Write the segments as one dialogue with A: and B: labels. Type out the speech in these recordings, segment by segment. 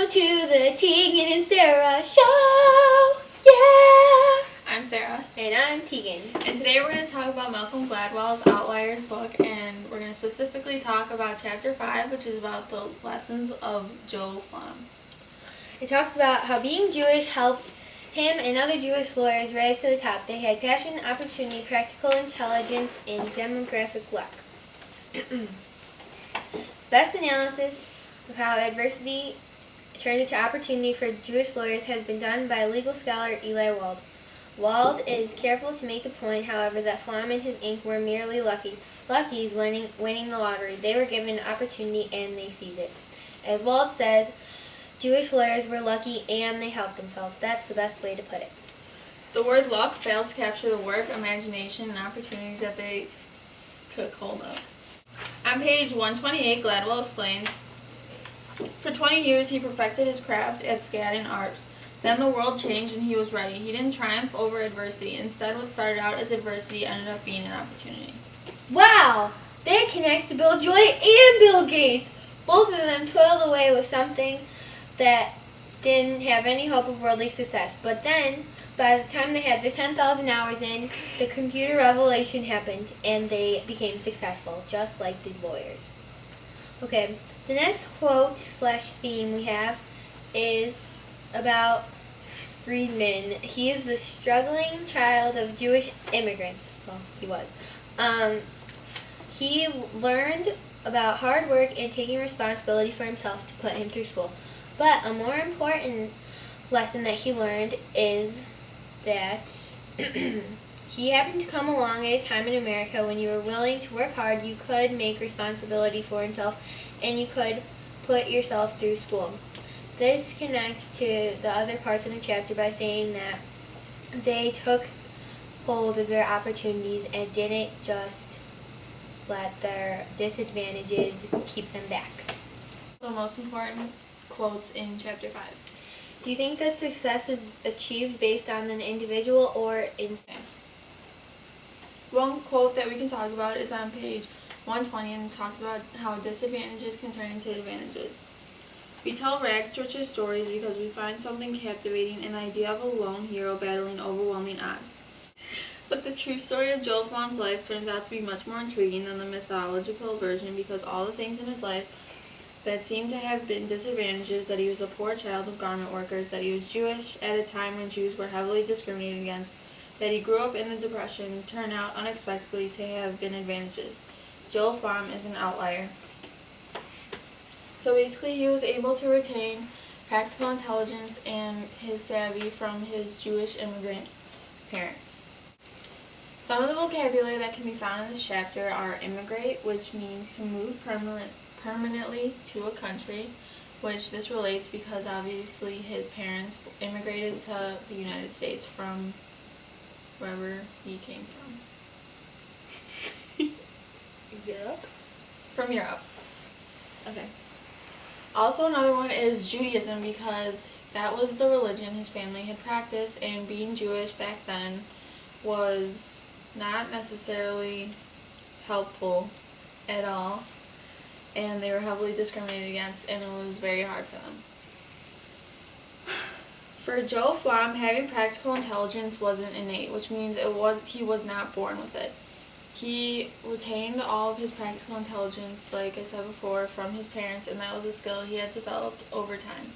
A: Welcome to the Tegan and Sara show! Yeah!
B: I'm Sara.
A: And I'm Tegan.
B: And today we're going to talk about Malcolm Gladwell's Outliers book, and we're going to specifically talk about Chapter 5, which is about the lessons of Joe Flom.
A: It talks about how being Jewish helped him and other Jewish lawyers rise to the top. They had passion, opportunity, practical intelligence, and demographic luck. Best analysis of how adversity turned into opportunity for Jewish lawyers has been done by legal scholar Eli Wald. Wald is careful to make the point, however, that Flom and his Inc. were merely luckies winning the lottery. They were given opportunity and they seized it. As Wald says, Jewish lawyers were lucky and they helped themselves. That's the best way to put it.
B: The word luck fails to capture the work, imagination, and opportunities that they took hold of. On page 128, Gladwell explains, for 20 years he perfected his craft at Skadden Arps. Then the world changed and he was ready. He didn't triumph over adversity. Instead, what started out as adversity ended up being an opportunity.
A: Wow! That connects to Bill Joy and Bill Gates. Both of them toiled away with something that didn't have any hope of worldly success. But then, by the time they had their 10,000 hours in, the computer revelation happened and they became successful, just like the lawyers. Okay, the next quote/theme we have is about Friedman. He is the struggling child of Jewish immigrants. Well, he was. He learned about hard work and taking responsibility for himself to put him through school. But a more important lesson that he learned is that he happened to come along at a time in America when you were willing to work hard, you could make responsibility for yourself, and you could put yourself through school. This connects to the other parts in the chapter by saying that they took hold of their opportunities and didn't just let their disadvantages keep them back.
B: The most important quotes in Chapter 5.
A: Do you think that success is achieved based on an individual or instinct?
B: One quote that we can talk about is on page 120 and talks about how disadvantages can turn into advantages. We tell rags to riches stories because we find something captivating in the idea of a lone hero battling overwhelming odds. But the true story of Joe Flom's life turns out to be much more intriguing than the mythological version because all the things in his life that seemed to have been disadvantages, that he was a poor child of garment workers, that he was Jewish at a time when Jews were heavily discriminated against, that he grew up in the Depression, turned out unexpectedly to have been advantages. Joe Flom is an outlier. So basically he was able to retain practical intelligence and his savvy from his Jewish immigrant parents. Some of the vocabulary that can be found in this chapter are immigrate, which means to move permanently to a country, which this relates because obviously his parents immigrated to the United States from wherever he came from.
A: Europe?
B: From Europe. Okay. Also another one is Judaism because that was the religion his family had practiced, and being Jewish back then was not necessarily helpful at all, and they were heavily discriminated against, and it was very hard for them. For Joe Flom, having practical intelligence wasn't innate, which means he was not born with it. He retained all of his practical intelligence, like I said before, from his parents, and that was a skill he had developed over time.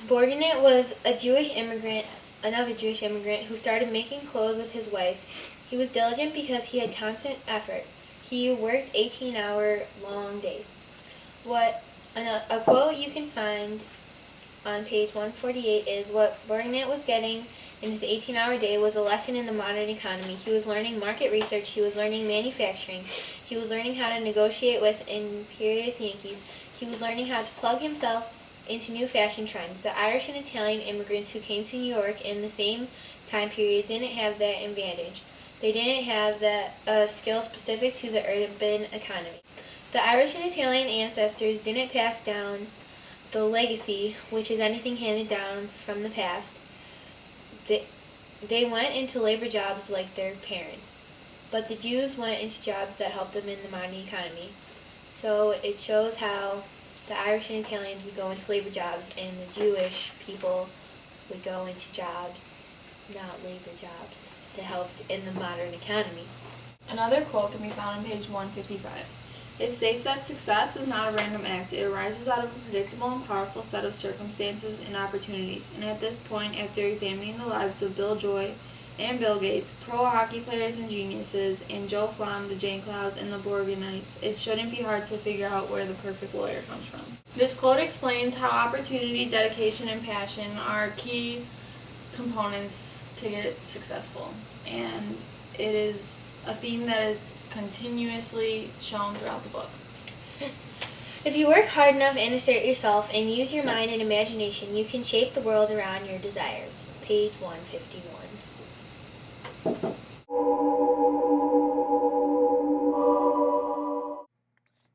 A: Borganet was another Jewish immigrant who started making clothes with his wife. He was diligent because he had constant effort. He worked 18-hour-long days. A quote you can find on page 148 is what Borganet was getting in his 18-hour day was a lesson in the modern economy. He was learning market research, he was learning manufacturing, he was learning how to negotiate with imperious Yankees, he was learning how to plug himself into new fashion trends. The Irish and Italian immigrants who came to New York in the same time period didn't have that advantage. They didn't have that skill specific to the urban economy. The Irish and Italian ancestors didn't pass down the legacy, which is anything handed down from the past. They went into labor jobs like their parents, but the Jews went into jobs that helped them in the modern economy. So it shows how the Irish and Italians would go into labor jobs, and the Jewish people would go into jobs, not labor jobs, that helped in the modern economy.
B: Another quote can be found on page 155. It states that success is not a random act. It arises out of a predictable and powerful set of circumstances and opportunities. And at this point, after examining the lives of Bill Joy and Bill Gates, pro hockey players and geniuses, and Joe Flom, the Jane Clows, and the Borganites, it shouldn't be hard to figure out where the perfect lawyer comes from. This quote explains how opportunity, dedication, and passion are key components to get successful. And it is a theme that is continuously shown throughout the book.
A: If you work hard enough and assert yourself and use your mind and imagination, you can shape the world around your desires. Page 151.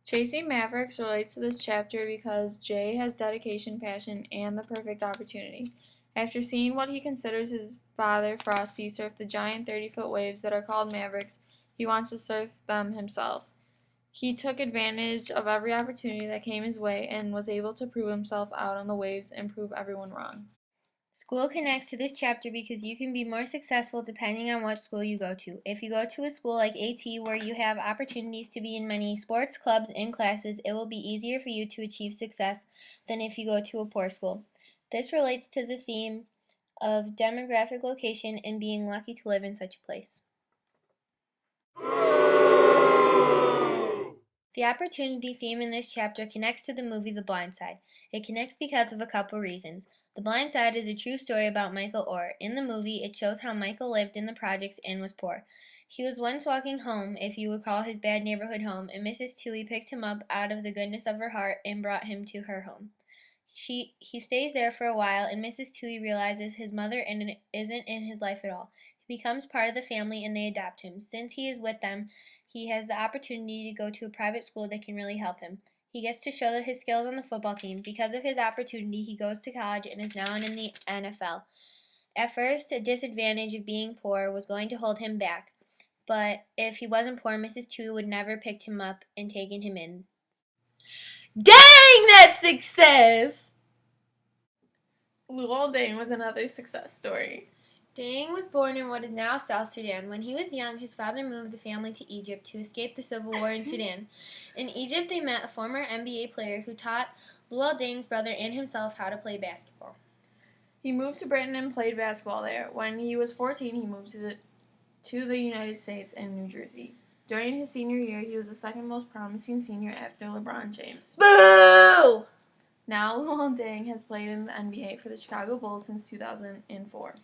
B: Chasing Mavericks relates to this chapter because Jay has dedication, passion, and the perfect opportunity. After seeing what he considers his father, Frosty, surf the giant 30-foot waves that are called Mavericks, he wants to surf them himself. He took advantage of every opportunity that came his way and was able to prove himself out on the waves and prove everyone wrong.
A: School connects to this chapter because you can be more successful depending on what school you go to. If you go to a school like AT where you have opportunities to be in many sports, clubs, and classes, it will be easier for you to achieve success than if you go to a poor school. This relates to the theme of demographic location and being lucky to live in such a place. The opportunity theme in this chapter connects to the movie The Blind Side. It connects because of a couple reasons. The Blind Side is a true story about Michael Orr. In the movie, it shows how Michael lived in the projects and was poor. He was once walking home, if you would call his bad neighborhood home, and Mrs. Toohey picked him up out of the goodness of her heart and brought him to her home. He stays there for a while, and Mrs. Toohey realizes his mother isn't in his life at all. He becomes part of the family, and they adopt him. Since he is with them, he has the opportunity to go to a private school that can really help him. He gets to show his skills on the football team. Because of his opportunity, he goes to college and is now in the NFL. At first, a disadvantage of being poor was going to hold him back. But if he wasn't poor, Mrs. Two would never picked him up and taken him in. Dang, that's success!
B: Luol Deng was another success story.
A: Deng was born in what is now South Sudan. When he was young, his father moved the family to Egypt to escape the civil war in Sudan. In Egypt, they met a former NBA player who taught Luol Deng's brother and himself how to play basketball.
B: He moved to Britain and played basketball there. When he was 14, he moved to the United States and New Jersey. During his senior year, he was the second most promising senior after LeBron James.
A: Boo!
B: Now, Luol Deng has played in the NBA for the Chicago Bulls since 2004.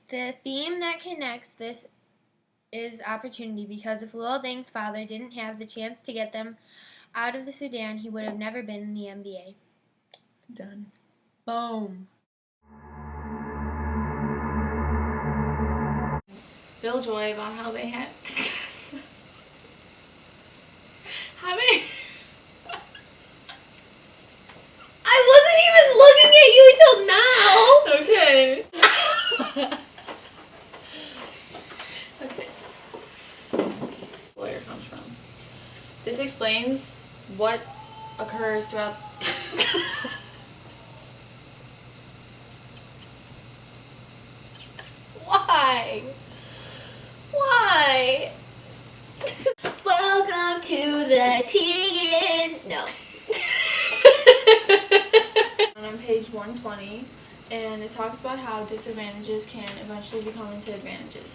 A: The theme that connects this is opportunity, because if Luol Deng's father didn't have the chance to get them out of the Sudan, he would have never been in the NBA.
B: Done.
A: Boom.
B: Bill Joy about how they had how many
A: I wasn't even looking at you until now.
B: Okay. Okay. Lawyer comes from. This explains what occurs throughout.
A: Why? Why? Welcome to the Tegan. No.
B: On page 120, and it talks about how disadvantages can eventually become into advantages.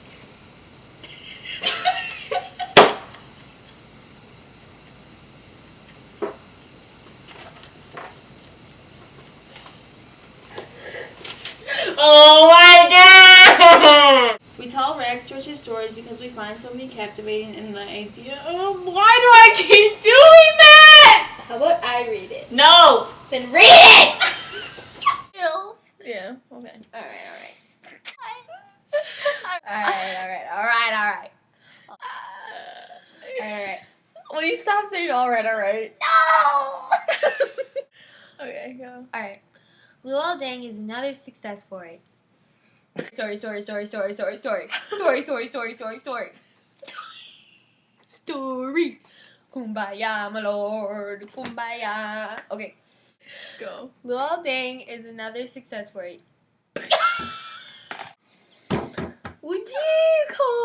A: Oh my God!
B: We tell rags to riches stories because we find something captivating in the idea of, why do I keep doing this?
A: How about I read it?
B: No!
A: Then read it!
B: Yeah, okay.
A: Alright. Alright.
B: Will you stop saying alright?
A: No!
B: Okay, go.
A: Alright. Luol Deng is another success story. Story. Kumbaya, my lord. Kumbaya. Okay.
B: Go.
A: Luol Deng is another success story. Would you call